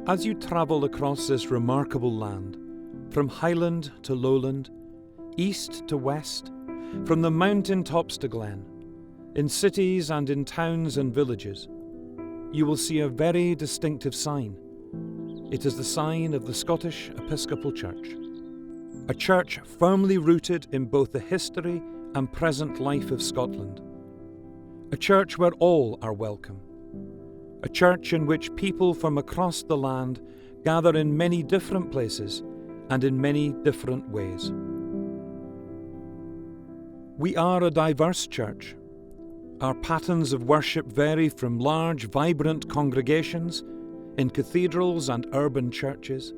As you travel across this remarkable land, from highland to lowland, east to west, from the mountain tops to glen, in cities and in towns and villages, you will see a very distinctive sign. It is the sign of the Scottish Episcopal Church, a church firmly rooted in both the history and present life of Scotland, a church where all are welcome, a church in which people from across the land gather in many different places and in many different ways. We are a diverse church. Our patterns of worship vary from large, vibrant congregations in cathedrals and urban churches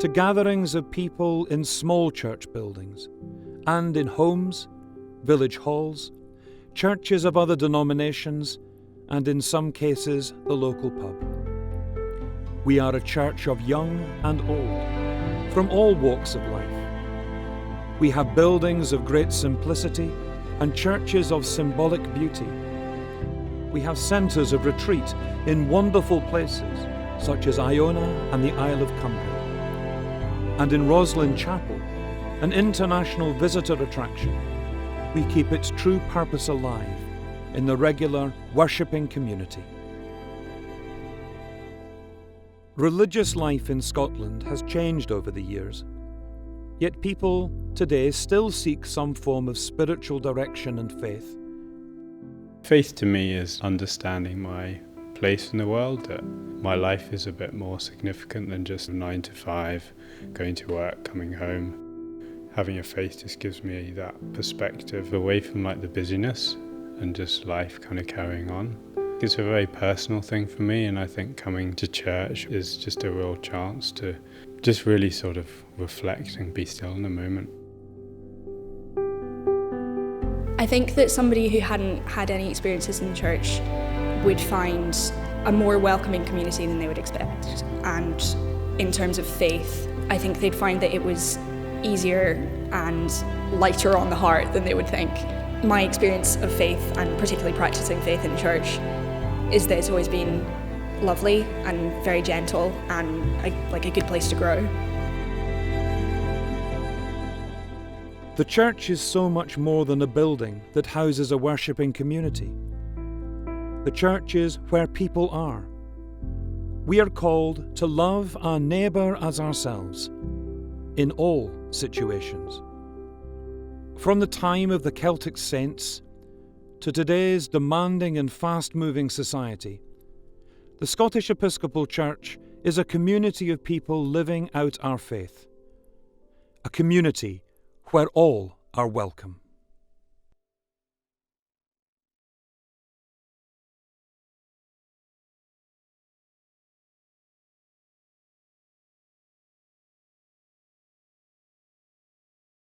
to gatherings of people in small church buildings and in homes, village halls, churches of other denominations, and in some cases, the local pub. We are a church of young and old, from all walks of life. We have buildings of great simplicity and churches of symbolic beauty. We have centres of retreat in wonderful places, such as Iona and the Isle of Cumbria. And in Roslin Chapel, an international visitor attraction, we keep its true purpose alive in the regular worshipping community. Religious life in Scotland has changed over the years, yet people today still seek some form of spiritual direction and faith. Faith to me is understanding my place in the world, that my life is a bit more significant than just 9 to 5, going to work, coming home. Having a faith just gives me that perspective away from the busyness and just life kind of carrying on. It's a very personal thing for me, and I think coming to church is just a real chance to just really sort of reflect and be still in the moment. I think that somebody who hadn't had any experiences in church would find a more welcoming community than they would expect. And in terms of faith, I think they'd find that it was easier and lighter on the heart than they would think. My experience of faith, and particularly practicing faith in church, is that it's always been lovely and very gentle and a good place to grow. The church is so much more than a building that houses a worshipping community. The church is where people are. We are called to love our neighbour as ourselves, in all situations. From the time of the Celtic saints to today's demanding and fast-moving society, the Scottish Episcopal Church is a community of people living out our faith. A community where all are welcome.